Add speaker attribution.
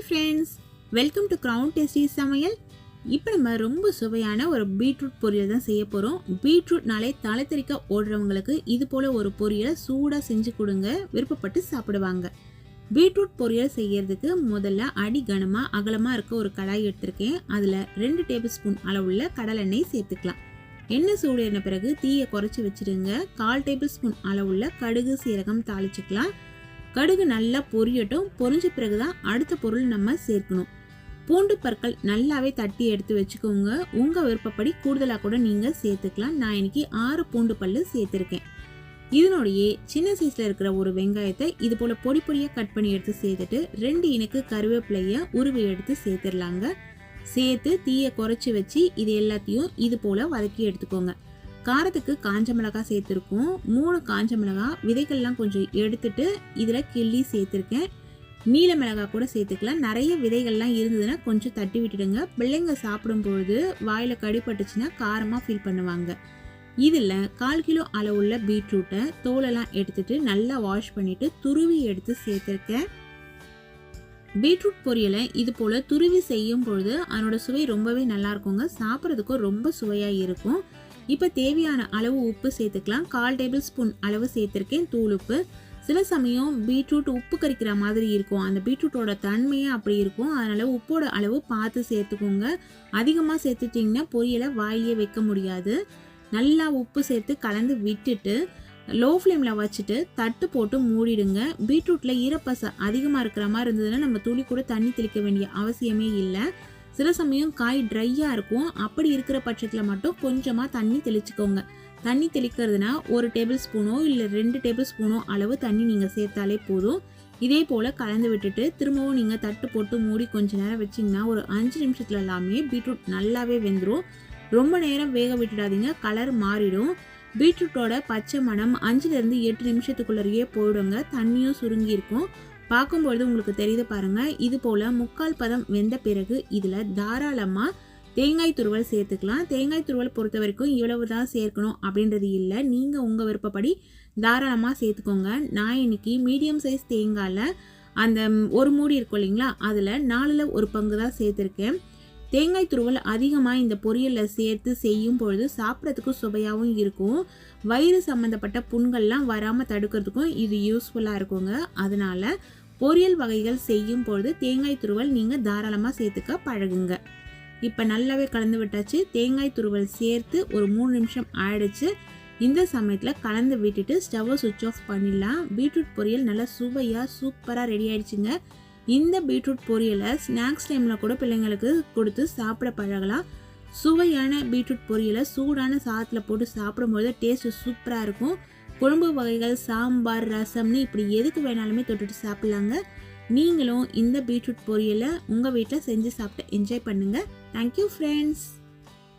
Speaker 1: Friends, welcome to crown tasty சமையல். இப்போ நம்ம ரொம்ப சுவையான ஒரு பீட்ரூட் பொரியல் தான் செய்ய போகிறோம். பீட்ரூட்னாலே தலை தெறிக்க ஓடுறவங்களுக்கு இது போல் ஒரு பொரியலை சூடாக செஞ்சு கொடுங்க, விருப்பப்பட்டு சாப்பிடுவாங்க. பீட்ரூட் பொரியல் செய்யறதுக்கு முதல்ல அடி கனமாக அகலமாக இருக்க ஒரு கடாய் எடுத்திருக்கேன். அதில் 2 டேபிள் ஸ்பூன் அளவுள்ள கடலெண்ணெய் சேர்த்துக்கலாம். எண்ணெய் சூடேறின பிறகு தீயை குறைச்சி வச்சுடுங்க. 1/4 டேபிள் ஸ்பூன் அளவுள்ள கடுகு சீரகம் தாளிச்சுக்கலாம். கடுகு நல்லா பொரியட்டும். பொரிஞ்ச பிறகுதான் அடுத்த பொருள் நம்ம சேர்க்கணும். பூண்டு பற்கள் நல்லாவே தட்டி எடுத்து வச்சுக்கோங்க. உங்கள் விருப்பப்படி கூடுதலாக கூட நீங்கள் சேர்த்துக்கலாம். நான் இன்னைக்கு 6 பூண்டு பல்லு சேர்த்துருக்கேன். இதனுடைய சின்ன சைஸில் இருக்கிற ஒரு வெங்காயத்தை இது போல் பொடி பொடியாக கட் பண்ணி எடுத்து சேர்த்துட்டு 2 இனுக்கு கருவேப்பிலையை உருவி எடுத்து சேர்த்துடலாங்க. சேர்த்து தீயை குறைச்சி வச்சு இது எல்லாத்தையும் இது போல் வதக்கி எடுத்துக்கோங்க. காரத்துக்கு காஞ்ச மிளகாய் சேர்த்துருக்கோம். 3 காஞ்ச மிளகாய் விதைகள்லாம் கொஞ்சம் எடுத்துட்டு இதில் கிள்ளி சேர்த்துருக்கேன். நீல மிளகாய் கூட சேர்த்துக்கலாம். நிறைய விதைகள்லாம் இருந்ததுன்னா கொஞ்சம் தட்டி விட்டுடுங்க. பிள்ளைங்க சாப்பிடும்பொழுது வாயில் கடிப்பட்டுச்சுன்னா காரமாக ஃபீல் பண்ணுவாங்க. இதில் 1/4 கிலோ அளவுள்ள பீட்ரூட்டை தோலெல்லாம் எடுத்துட்டு நல்லா வாஷ் பண்ணிட்டு துருவி எடுத்து சேர்த்துருக்கேன். பீட்ரூட் பொரியலை இது போல் துருவி செய்யும் பொழுது அதனோட சுவை ரொம்பவே நல்லா இருக்குங்க. சாப்பிட்றதுக்கும் ரொம்ப சுவையாக இருக்கும். இப்போ தேவையான அளவு உப்பு சேர்த்துக்கலாம். 1/4 டேபிள் ஸ்பூன் அளவு சேர்த்துருக்கேன் தூள் உப்பு. சில சமயம் பீட்ரூட் உப்பு கரிக்கிற மாதிரி இருக்கும். அந்த பீட்ரூட்டோட தன்மையே அப்படி இருக்கும். அதனால் உப்போட அளவு பார்த்து சேர்த்துக்கோங்க. அதிகமாக சேர்த்துட்டிங்கன்னா பொரியலை வாயிலே வைக்க முடியாது. நல்லா உப்பு சேர்த்து கலந்து விட்டுட்டு லோ ஃப்ளேமில் வச்சுட்டு தட்டு போட்டு மூடிடுங்க. பீட்ரூட்டில் ஈரப்பசை அதிகமாக இருக்கிற மாதிரி இருந்ததுன்னா நம்ம துளி கூட தண்ணி தெளிக்க வேண்டிய அவசியமே இல்லை. சில சமயம் காய் ட்ரையாக இருக்கும். அப்படி இருக்கிற பட்சத்தில் மட்டும் கொஞ்சமாக தண்ணி தெளிச்சுக்கோங்க. தண்ணி தெளிக்கிறதுனா 1 டேபிள் ஸ்பூனோ இல்லை 2 டேபிள் ஸ்பூனோ அளவு தண்ணி நீங்கள் சேர்த்தாலே போதும். இதே போல் கலந்து விட்டுட்டு திரும்பவும் நீங்கள் தட்டு போட்டு மூடி கொஞ்ச நேரம் வச்சிங்கன்னா ஒரு 5 நிமிஷத்துல எல்லாமே பீட்ரூட் நல்லாவே வெந்துடும். ரொம்ப நேரம் வேக விட்டுடாதீங்க, கலர் மாறிடும். பீட்ரூட்டோட பச்சை மணம் 5லேருந்து 8 நிமிஷத்துக்குள்ளேயே போயிடுங்க. தண்ணியும் சுருங்கி இருக்கும். பார்க்கும்பொழுது உங்களுக்கு தெரியுது பாருங்க. இது போல் 3/4 பதம் வெந்த பிறகு இதில் தாராளமாக தேங்காய் துருவல் சேர்த்துக்கலாம். தேங்காய் துருவல் பொறுத்த வரைக்கும் இவ்வளவு தான் சேர்க்கணும் அப்படின்றது இல்லை. நீங்கள் உங்கள் விருப்பப்படி தாராளமாக சேர்த்துக்கோங்க. நான் இன்னைக்கு மீடியம் சைஸ் தேங்காயில் அந்த ஒரு மூடி இருக்கும் இல்லைங்களா, அதில் 4ல் 1 பங்கு தான் சேர்த்துருக்கேன். தேங்காய் துருவல் அதிகமாக இந்த பொரியலில் சேர்த்து செய்யும் பொழுது சாப்பிட்றதுக்கு சுவையாகவும் இருக்கும். வயிறு சம்மந்தப்பட்ட புண்கள்லாம் வராமல் தடுக்கிறதுக்கும் இது யூஸ்ஃபுல்லாக இருக்குங்க. அதனால் பொரியல் வகைகள் செய்யும் பொழுது தேங்காய் துருவல் நீங்கள் தாராளமாக சேர்த்துக்க பழகுங்க. இப்போ நல்லாவே கலந்து விட்டாச்சு. தேங்காய் துருவல் சேர்த்து ஒரு 3 நிமிஷம் ஆயிடுச்சு. இந்த சமயத்தில் கலந்து விட்டுட்டு ஸ்டவ்வை சுவிட்ச் ஆஃப் பண்ணிடலாம். பீட்ரூட் பொரியல் நல்லா சுவையாக சூப்பராக ரெடி ஆயிடுச்சுங்க. இந்த பீட்ரூட் பொரியலை ஸ்நாக்ஸ் டைமில் கூட பிள்ளைங்களுக்கு கொடுத்து சாப்பிட பழகலாம். சுவையான பீட்ரூட் பொரியலை சூடான சாதத்தில் போட்டு சாப்பிடும்போது டேஸ்ட்டு சூப்பராக இருக்கும். குழம்பு வகைகள், சாம்பார், ரசம்னு இப்படி எதுக்கு வேணாலுமே தொட்டுட்டு சாப்பிட்லாங்க. நீங்களும் இந்த பீட்ரூட் பொரியலை உங்கள் வீட்டில் செஞ்சு சாப்பிட்டு என்ஜாய் பண்ணுங்கள். Thank you friends.